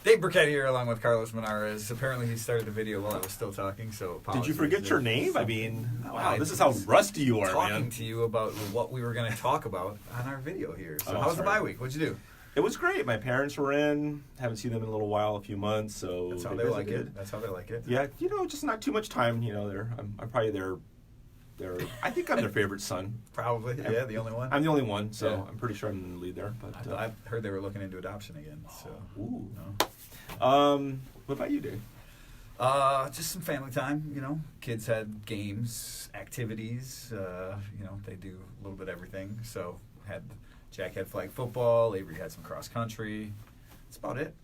Dave Burkett here, along with Carlos Monarez. Apparently, he started the video while I was still talking, so did you forget your name? I mean, wow, this is how rusty you are, talking man. to you about what we were going to talk about on our video here. So, Oh, how was the sorry. bye week? What'd you do? It was great. My parents were in. Haven't seen them in a little while, a few months. So That's how they like it. That's how they like it. Yeah, just not too much time. I'm probably their. I think I'm their favorite son. Probably, yeah, the only one. I'm the only one, so Yeah. I'm pretty sure I'm in the lead there. But I heard they were looking into adoption again. So, ooh. no. What about you, Dave? Just some family time. Kids had games, activities. They do a little bit of everything. So Jack had flag football. Avery had some cross country. That's about it.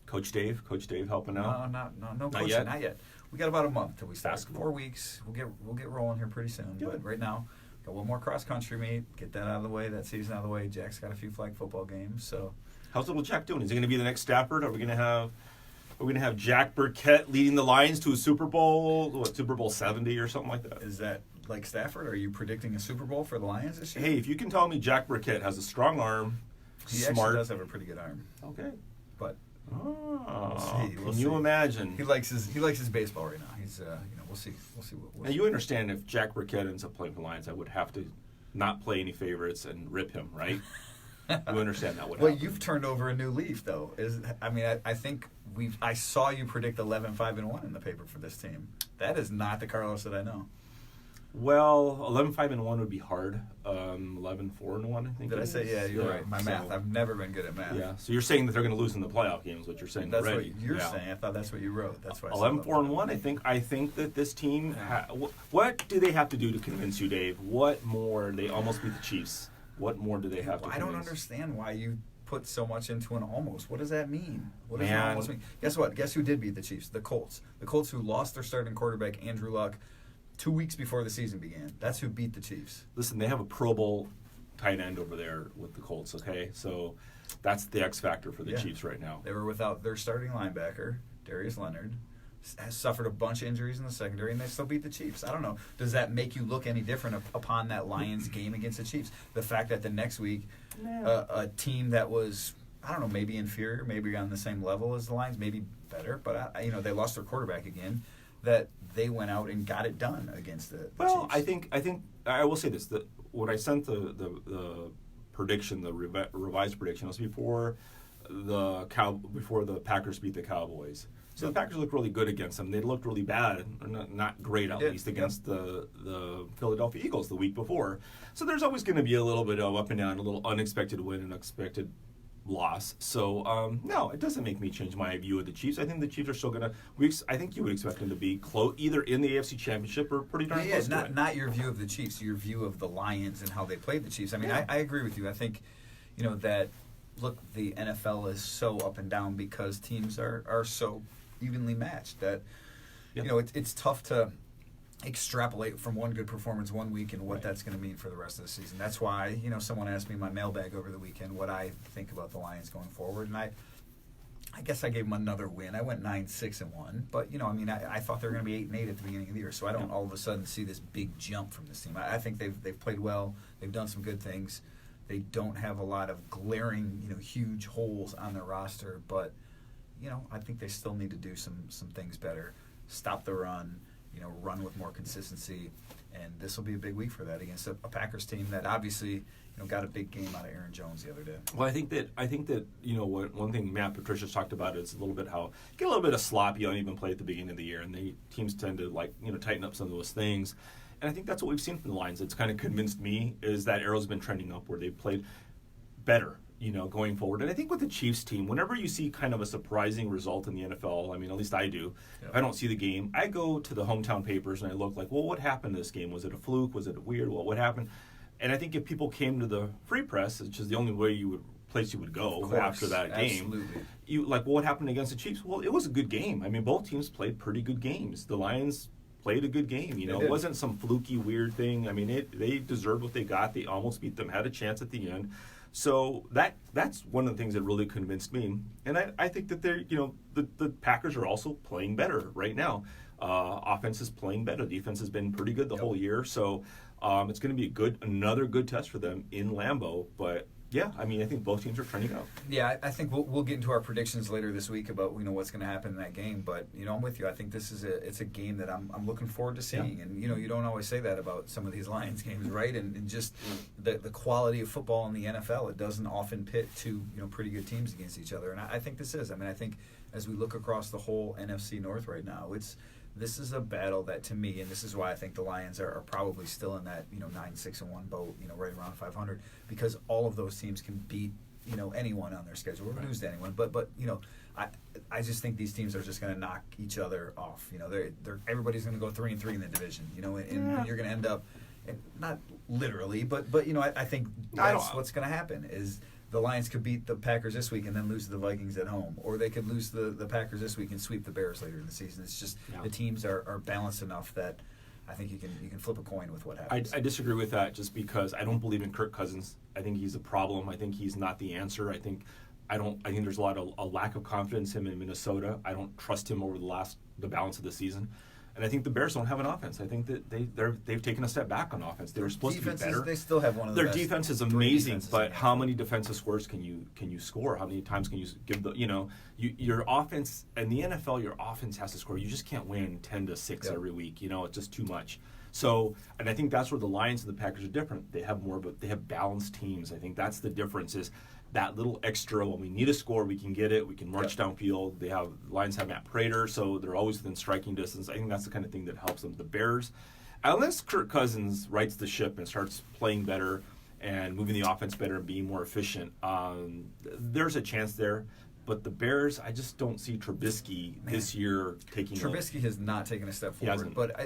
Coach Dave helping out. No coaching, yet? not yet. We got about a month till we start. Basketball. 4 weeks. We'll get rolling here pretty soon. Good. But right now, got one more cross country meet. Get that out of the way. That season out of the way. Jack's got a few flag football games. So How's little Jack doing? Is he going to be the next Stafford? Are we going to have Jack Burkett leading the Lions to a Super Bowl? Super Bowl 70 or something like that? is that like Stafford? Are you predicting a Super Bowl for the Lions this year? Hey, if you can tell me Jack Burkett has a strong arm, he smart. actually does have a pretty good arm. Okay. But Oh, We'll can you see. imagine? he likes his baseball right now. He's we'll see Now you understand if Jack Burkett ends up playing for the Lions, I would have to not play any favorites and rip him, right? You understand that would Well, happen. you've turned over a new leaf, though. I think I saw you predict 11-5-1 in the paper for this team. That is not the Carlos that I know. Well, 11-5-1 would be hard. 11-4-1, I think. Did it I say? is. Yeah, you're right. My math. I've never been good at math. Yeah. So you're saying that they're going to lose in the playoff games? What you're saying That's already? what you're Yeah. saying. I thought that's what you wrote. That's why. I said 11-4-1. I think that this team. What do they have to do to convince you, Dave? What more? They almost beat the Chiefs. What more do they have to? I don't convince? understand why you put so much into an almost. What does that mean? What does Man. an almost mean? Guess what? Guess who did beat the Chiefs? The Colts. The Colts who lost their starting quarterback Andrew Luck 2 weeks before the season began. That's who beat the Chiefs. Listen, they have a Pro Bowl tight end over there with the Colts. Okay, so that's the X factor for the Yeah. Chiefs right now. They were without their starting linebacker, Darius Leonard. Has suffered a bunch of injuries in the secondary, and they still beat the Chiefs. I don't know. Does that make you look any different upon that Lions game against the Chiefs? The fact that the next week, a team that was, I don't know, maybe inferior, maybe on the same level as the Lions, maybe better, but they lost their quarterback again. That they went out and got it done against the Well, Chiefs. I think I will say this: that when I sent the prediction, the revised prediction, was before the Packers beat the Cowboys. So the Packers looked really good against them. They looked really bad, or not great at least, against the Philadelphia Eagles the week before. So there's always going to be a little bit of up and down, a little unexpected win, and unexpected loss. So no, it doesn't make me change my view of the Chiefs. I think the Chiefs are still going to. I think you would expect them to be close, either in the AFC Championship or pretty darn close to it. Not your view of the Chiefs, your view of the Lions and how they played the Chiefs. I mean, I agree with you. I think, that look, the NFL is so up and down because teams are so evenly matched that it's tough to extrapolate from one good performance one week and what that's going to mean for the rest of the season. That's why someone asked me in my mailbag over the weekend what I think about the Lions going forward, and I guess I gave them another win. I went 9-6-1, but I thought they were going to be 8-8 at the beginning of the year, so I don't all of a sudden see this big jump from this team. I think they've played well. They've done some good things. They don't have a lot of glaring huge holes on their roster, but I think they still need to do some things better. Stop the run, run with more consistency, and this will be a big week for that against a Packers team that obviously got a big game out of Aaron Jones the other day. Well, I think that one thing Matt Patricia's talked about is a little bit how get a little bit of sloppy, uneven play at the beginning of the year, and the teams tend to tighten up some of those things. And I think that's what we've seen from the Lions. It's kind of convinced me is that arrow's been trending up where they've played better, going forward. And I think with the Chiefs team, whenever you see kind of a surprising result in the NFL, I mean, at least I do, if I don't see the game, I go to the hometown papers and I look like, well, what happened to this game? Was it a fluke? Was it weird? What happened? And I think if people came to the Free Press, which is the only place you would go after that game, absolutely. What happened against the Chiefs? Well, it was a good game. I mean, both teams played pretty good games. The Lions played a good game. It wasn't some fluky, weird thing. I mean, they deserved what they got. They almost beat them, had a chance at the end. So that's one of the things that really convinced me. And I think that they're, the Packers are also playing better right now. Offense is playing better. Defense has been pretty good the whole year. So it's going to be another good test for them in Lambeau. But Yeah, I mean, I think both teams are trending up. Yeah, I think we'll get into our predictions later this week about what's going to happen in that game. But I'm with you. I think it's a game that I'm looking forward to seeing. And you don't always say that about some of these Lions games, right? And just the quality of football in the NFL, it doesn't often pit two pretty good teams against each other. And I think this is. I mean, I think as we look across the whole NFC North right now, this is a battle that, to me, and this is why I think the Lions are probably still in that 9-6-1 boat, right around 500, because all of those teams can beat anyone on their schedule or lose to anyone. But I just think these teams are just going to knock each other off. They're everybody's going to go 3-3 in the division. And you're going to end up, not literally, but I think that's what's going to happen is. The Lions could beat the Packers this week and then lose to the Vikings at home. Or they could lose the Packers this week and sweep the Bears later in the season. It's just the teams are balanced enough that I think you can flip a coin with what happens. I disagree with that just because I don't believe in Kirk Cousins. I think he's a problem. I think he's not the answer. I think there's a lack of confidence in him in Minnesota. I don't trust him over the balance of the season. And I think the Bears don't have an offense. I think that they've taken a step back on offense. They were supposed to be better. They still have one of the Their best defense is amazing, but how many defensive scores can you score? How many times can you give your offense in the NFL? Your offense has to score. You just can't win 10-6 every week. It's just too much. So, and I think that's where the Lions and the Packers are different. They have balanced teams. I think that's the difference is that little extra when we need a score, we can get it. We can march downfield. Lions have Matt Prater, so they're always within striking distance. I think that's the kind of thing that helps them. The Bears, unless Kirk Cousins rights the ship and starts playing better and moving the offense better and being more efficient, there's a chance there. But the Bears, I just don't see Trubisky this year taking. Trubisky has not taken a step forward. But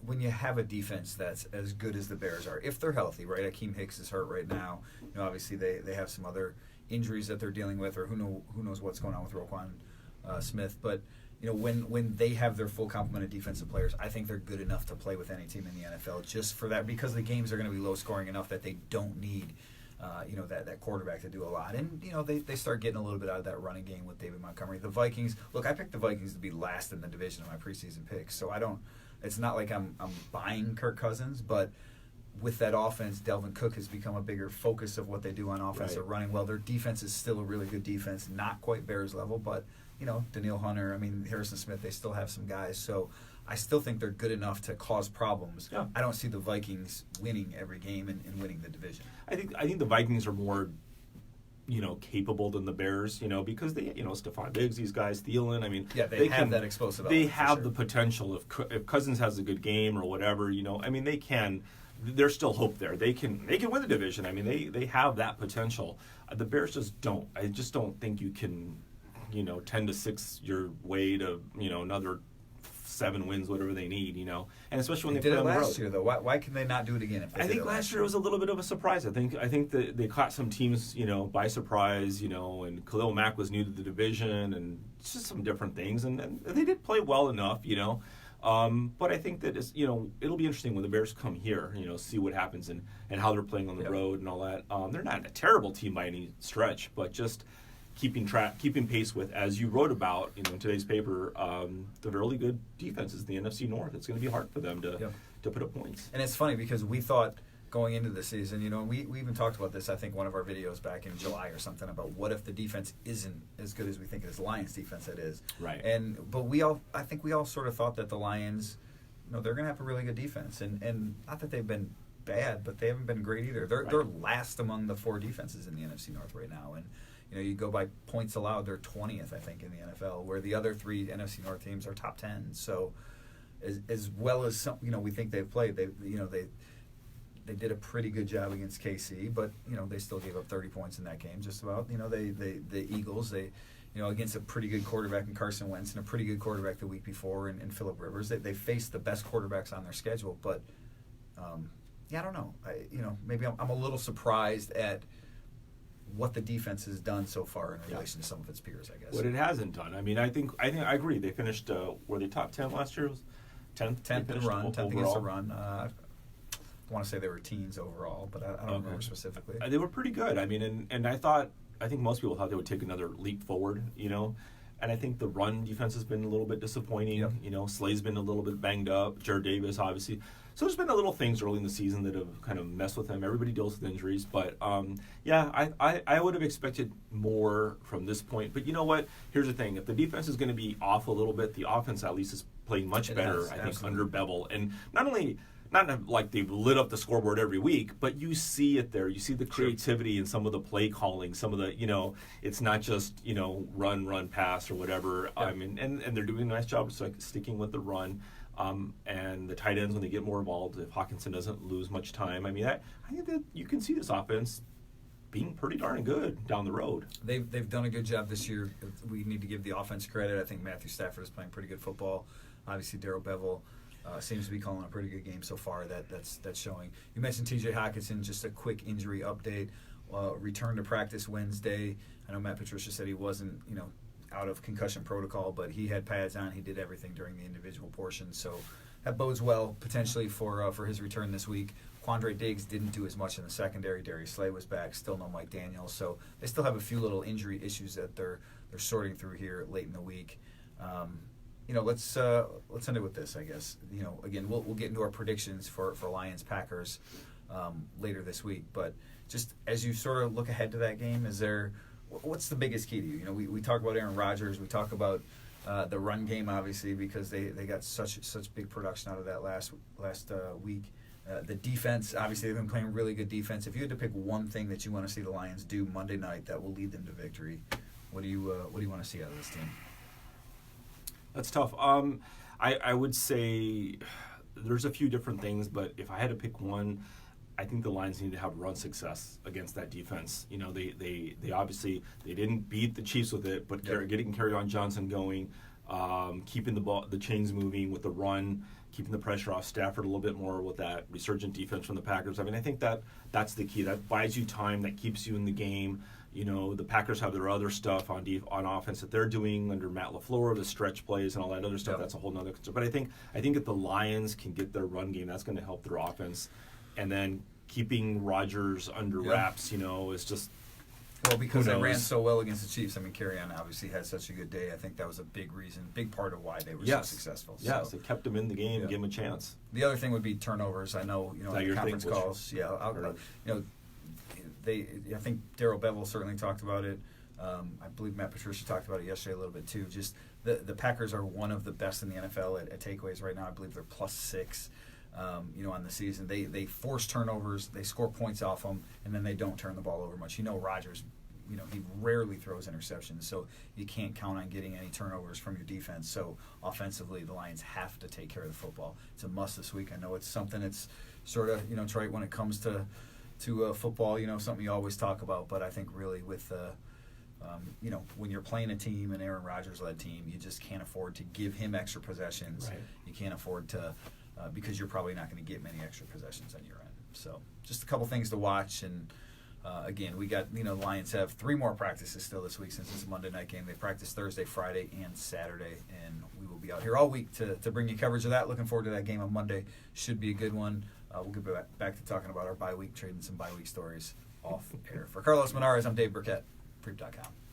when you have a defense that's as good as the Bears are, if they're healthy, right? Akeem Hicks is hurt right now. Obviously they have some other injuries that they're dealing with, or who knows what's going on with Roquan Smith. But when they have their full complement of defensive players, I think they're good enough to play with any team in the NFL. Just for that, because the games are going to be low scoring enough that they don't need. That quarterback to do a lot. And, they start getting a little bit out of that running game with David Montgomery. The Vikings, look, I picked the Vikings to be last in the division in my preseason picks, so it's not like I'm buying Kirk Cousins, but with that offense, Dalvin Cook has become a bigger focus of what they do on offense. They're running well. Their defense is still a really good defense, not quite Bears level, but, Daniil Hunter, Harrison Smith, they still have some guys, so I still think they're good enough to cause problems. Yeah. I don't see the Vikings winning every game and winning the division. I think the Vikings are more, capable than the Bears, because they, Stephon Diggs, these guys, Thielen. They have that explosive. They have the potential if Cousins has a good game or whatever. They can. There's still hope there. They can win the division. They have that potential. The Bears just don't. I just don't think you can, 10-6 your way to another 7 wins, whatever they need, and especially when they did play it on the road. last year, though. Why can they not do it again? I think last year was a little bit of a surprise. I think that they caught some teams, by surprise, and Khalil Mack was new to the division, and it's just some different things, and they did play well enough, But I think that it'll be interesting when the Bears come here, see what happens and how they're playing on the road and all that. They're not a terrible team by any stretch, but just keeping pace with, as you wrote about in today's paper, the really good defenses in the NFC North. It's going to be hard for them to put up points. And it's funny because we thought going into the season, and we even talked about this, I think, one of our videos back in July or something, about what if the defense isn't as good as we think it is. Lions defense, it is. Right. But I think we all sort of thought that the Lions, they're going to have a really good defense. And not that they've been bad, but they haven't been great either. They're last among the 4 defenses in the NFC North right now. And you go by points allowed, they're 20th, I think, in the NFL, where the other 3 NFC North teams are top 10. So, as well as some, we think they've played, they did a pretty good job against KC, but they still gave up 30 points in that game, just about. The Eagles, against a pretty good quarterback in Carson Wentz and a pretty good quarterback the week before in Phillip Rivers, they faced the best quarterbacks on their schedule. But I don't know. Maybe I'm a little surprised at what the defense has done so far in relation to some of its peers, I guess. What it hasn't done. I think I agree. They finished. Were they top 10 last year? 10th in the run. 10th against the run. I want to say they were teens overall, but I don't remember specifically. They were pretty good. And I think most people thought they would take another leap forward. And I think the run defense has been a little bit disappointing. Yep. Slay's been a little bit banged up. Jared Davis, obviously. So there's been a little things early in the season that have kind of messed with him. Everybody deals with injuries, but I would have expected more from this point. But you know what? Here's the thing: if the defense is going to be off a little bit, the offense at least is playing much better. I think under Bevel, and not like they've lit up the scoreboard every week, but you see it there. You see the creativity in some of the play calling, some of the, it's not just, run, pass or whatever. Yeah. I mean, and they're doing a nice job of sticking with the run. And the tight ends, when they get more involved, if Hawkinson doesn't lose much time, I think that you can see this offense being pretty darn good down the road. They've done a good job this year. We need to give the offense credit. I think Matthew Stafford is playing pretty good football. Obviously, Darrell Bevel seems to be calling a pretty good game so far. That's showing. You mentioned T.J. Hawkinson. Just a quick injury update. Returned to practice Wednesday. I know Matt Patricia said he wasn't, out of concussion protocol, but he had pads on. He did everything during the individual portion, so that bodes well potentially for his return this week. Quandre Diggs didn't do as much in the secondary. Darius Slay was back. Still no Mike Daniels, so they still have a few little injury issues that they're sorting through here late in the week. Let's end it with this, I guess. Again, we'll get into our predictions for Lions Packers later this week, but just as you sort of look ahead to that game, what's the biggest key to you? We talk about Aaron Rodgers. We talk about the run game, obviously, because they got such big production out of that last week. The defense, obviously, they've been playing really good defense. If you had to pick one thing that you want to see the Lions do Monday night that will lead them to victory, what do you want to see out of this team? That's tough. I would say there's a few different things, but if I had to pick one, I think the Lions need to have run success against that defense. They obviously they didn't beat the Chiefs with it, but getting Kerryon Johnson going, keeping the chains moving with the run, keeping the pressure off Stafford a little bit more with that resurgent defense from the Packers. I think that's the key. That buys you time. That keeps you in the game. The Packers have their other stuff on offense that they're doing under Matt LaFleur, the stretch plays and all that other stuff. That's a whole nother concern. But I think if the Lions can get their run game, that's going to help their offense. And then keeping Rodgers under wraps, is just because they ran so well against the Chiefs. Kerryon obviously had such a good day. I think that was a big part of why they were so successul. Yes, it kept them in the game, gave them a chance. The other thing would be turnovers. I know, the conference calls. I think Darrell Bevel certainly talked about it. I believe Matt Patricia talked about it yesterday a little bit too. Just the Packers are one of the best in the NFL at takeaways right now. I believe they're +6. On the season, they force turnovers, they score points off them, and then they don't turn the ball over much. Rodgers, he rarely throws interceptions, so you can't count on getting any turnovers from your defense. So offensively, the Lions have to take care of the football. It's a must this week. I know it's something that's sort of trite when it comes to football. Something you always talk about, but I think really with when you're playing a team, an Aaron Rodgers-led team, you just can't afford to give him extra possessions. Right. You can't afford to. Because you're probably not going to get many extra possessions on your end. So just a couple things to watch. And again, we got, Lions have 3 more practices still this week since it's a Monday night game. They practice Thursday, Friday, and Saturday. And we will be out here all week to bring you coverage of that. Looking forward to that game on Monday. Should be a good one. We'll get back to talking about our bye week, trading some bye week stories off air. For Carlos Menares, I'm Dave Burkett, Preep.com.